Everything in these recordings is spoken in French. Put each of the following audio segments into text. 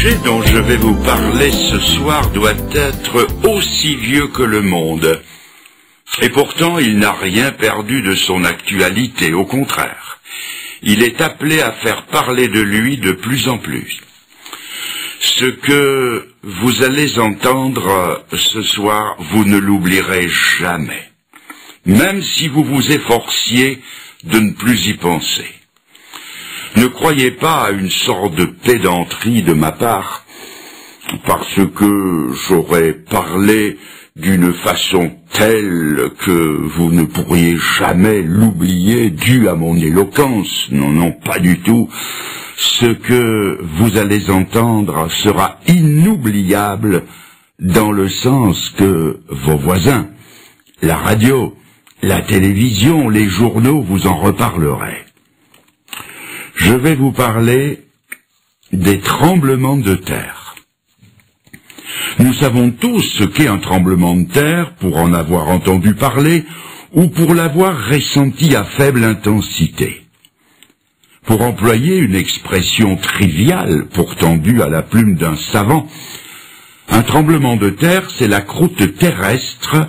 sujet dont je vais vous parler ce soir doit être aussi vieux que le monde. Et pourtant, il n'a rien perdu de son actualité, au contraire. Il est appelé à faire parler de lui de plus en plus. Ce que vous allez entendre ce soir, vous ne l'oublierez jamais, même si vous vous efforciez de ne plus y penser. Ne croyez pas à une sorte de pédanterie de ma part, parce que j'aurais parlé d'une façon telle que vous ne pourriez jamais l'oublier dû à mon éloquence. Non, non, pas du tout. Ce que vous allez entendre sera inoubliable dans le sens que vos voisins, la radio, la télévision, les journaux vous en reparleraient. Je vais vous parler des tremblements de terre. Nous savons tous ce qu'est un tremblement de terre pour en avoir entendu parler ou pour l'avoir ressenti à faible intensité. Pour employer une expression triviale, pourtant due à la plume d'un savant, un tremblement de terre, c'est la croûte terrestre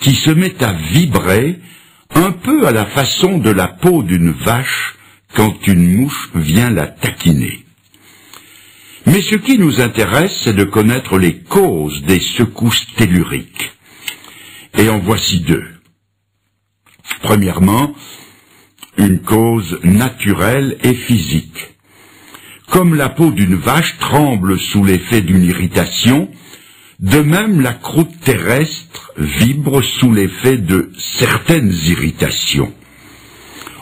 qui se met à vibrer un peu à la façon de la peau d'une vache quand une mouche vient la taquiner. Mais ce qui nous intéresse, c'est de connaître les causes des secousses telluriques. Et en voici deux. Premièrement, une cause naturelle et physique. Comme la peau d'une vache tremble sous l'effet d'une irritation, de même la croûte terrestre vibre sous l'effet de certaines irritations.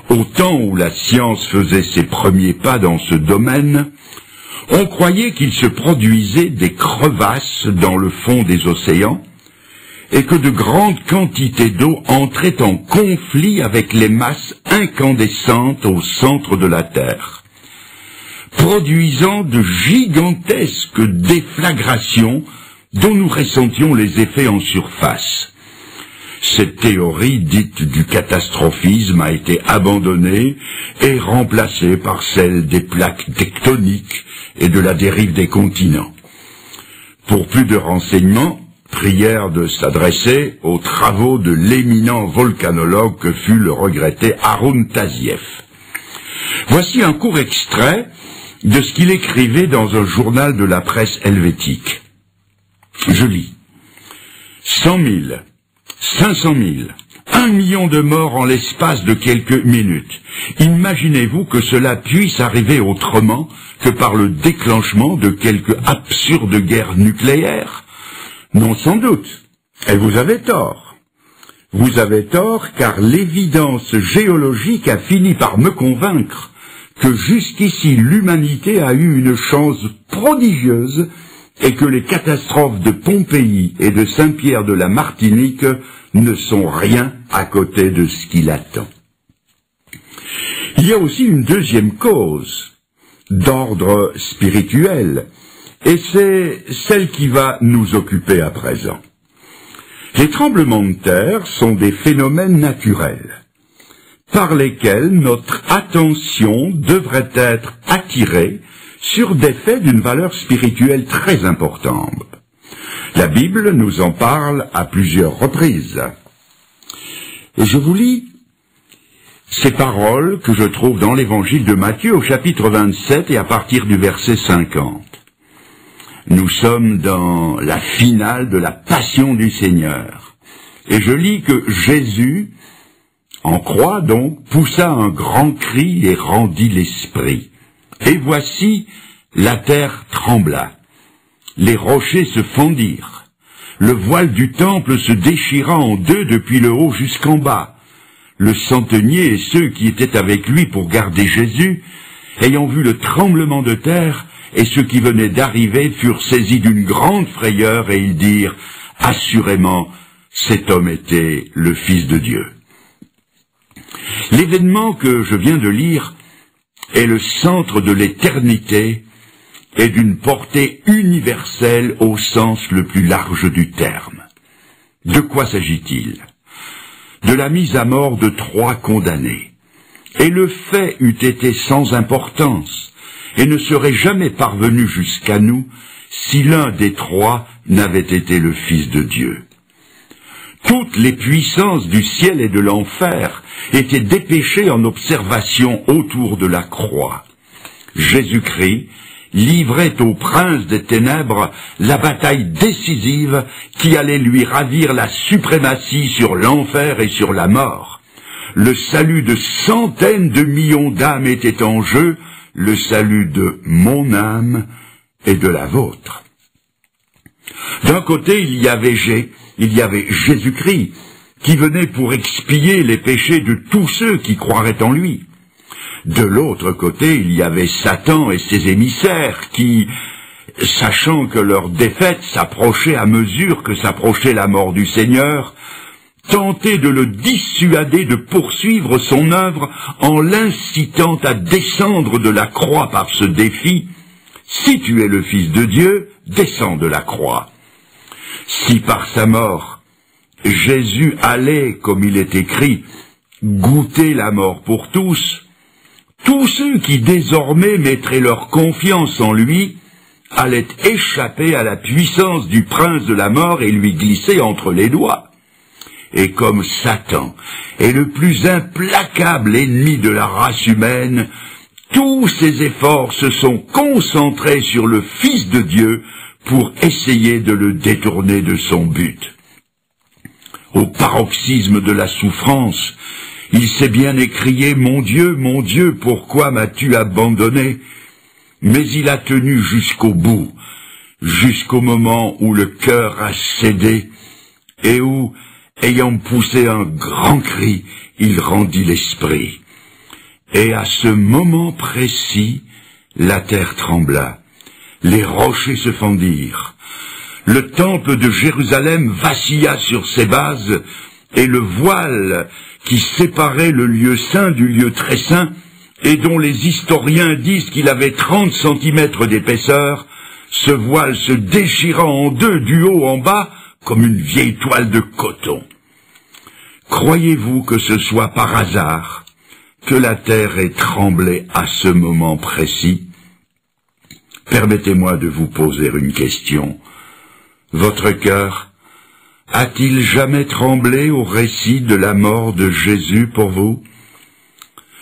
Au temps où la science faisait ses premiers pas dans ce domaine, on croyait qu'il se produisait des crevasses dans le fond des océans et que de grandes quantités d'eau entraient en conflit avec les masses incandescentes au centre de la Terre, produisant de gigantesques déflagrations dont nous ressentions les effets en surface. Cette théorie dite du catastrophisme a été abandonnée et remplacée par celle des plaques tectoniques et de la dérive des continents. Pour plus de renseignements, prière de s'adresser aux travaux de l'éminent volcanologue que fut le regretté Haroun Tazieff. Voici un court extrait de ce qu'il écrivait dans un journal de la presse helvétique. Je lis. 100 000, 500 000, 1 million de morts en l'espace de quelques minutes. Imaginez-vous que cela puisse arriver autrement que par le déclenchement de quelque absurde guerre nucléaire? Non, sans doute. Et vous avez tort. Vous avez tort car l'évidence géologique a fini par me convaincre que jusqu'ici l'humanité a eu une chance prodigieuse et que les catastrophes de Pompéi et de Saint-Pierre de la Martinique ne sont rien à côté de ce qui l'attend. Il y a aussi une deuxième cause, d'ordre spirituel, et c'est celle qui va nous occuper à présent. Les tremblements de terre sont des phénomènes naturels, par lesquels notre attention devrait être attirée sur des faits d'une valeur spirituelle très importante. La Bible nous en parle à plusieurs reprises. Et je vous lis ces paroles que je trouve dans l'évangile de Matthieu au chapitre 27 et à partir du verset 50. Nous sommes dans la finale de la passion du Seigneur. Et je lis que Jésus, en croix donc, poussa un grand cri et rendit l'esprit. Et voici, la terre trembla. Les rochers se fondirent. Le voile du temple se déchira en deux depuis le haut jusqu'en bas. Le centenier et ceux qui étaient avec lui pour garder Jésus, ayant vu le tremblement de terre et ceux qui venaient d'arriver, furent saisis d'une grande frayeur et ils dirent « Assurément, cet homme était le Fils de Dieu. » L'événement que je viens de lire est le centre de l'éternité et d'une portée universelle au sens le plus large du terme. De quoi s'agit-il? De la mise à mort de 3 condamnés. Et le fait eût été sans importance, et ne serait jamais parvenu jusqu'à nous si l'un des trois n'avait été le Fils de Dieu. Toutes les puissances du ciel et de l'enfer étaient dépêchées en observation autour de la croix. Jésus-Christ livrait au prince des ténèbres la bataille décisive qui allait lui ravir la suprématie sur l'enfer et sur la mort. Le salut de centaines de millions d'âmes était en jeu, le salut de mon âme et de la vôtre. D'un côté, il y avait Jésus-Christ, qui venait pour expier les péchés de tous ceux qui croiraient en lui. De l'autre côté, il y avait Satan et ses émissaires qui, sachant que leur défaite s'approchait à mesure que s'approchait la mort du Seigneur, tentaient de le dissuader de poursuivre son œuvre en l'incitant à descendre de la croix par ce défi. Si tu es le Fils de Dieu, descends de la croix. Si par sa mort, Jésus allait, comme il est écrit, goûter la mort pour tous, tous ceux qui désormais mettraient leur confiance en lui allaient échapper à la puissance du prince de la mort et lui glisser entre les doigts. Et comme Satan est le plus implacable ennemi de la race humaine, tous ses efforts se sont concentrés sur le Fils de Dieu pour essayer de le détourner de son but. Au paroxysme de la souffrance, il s'est bien écrié « Mon Dieu, pourquoi m'as-tu abandonné ?» Mais il a tenu jusqu'au bout, jusqu'au moment où le cœur a cédé et où, ayant poussé un grand cri, il rendit l'esprit. Et à ce moment précis, la terre trembla, les rochers se fendirent, le temple de Jérusalem vacilla sur ses bases, et le voile qui séparait le lieu saint du lieu très saint, et dont les historiens disent qu'il avait 30 centimètres d'épaisseur, ce voile se déchira en deux du haut en bas, comme une vieille toile de coton. Croyez-vous que ce soit par hasard que la terre ait tremblé à ce moment précis? Permettez-moi de vous poser une question. Votre cœur a-t-il jamais tremblé au récit de la mort de Jésus pour vous?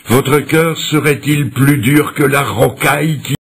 Votre cœur serait-il plus dur que la rocaille qui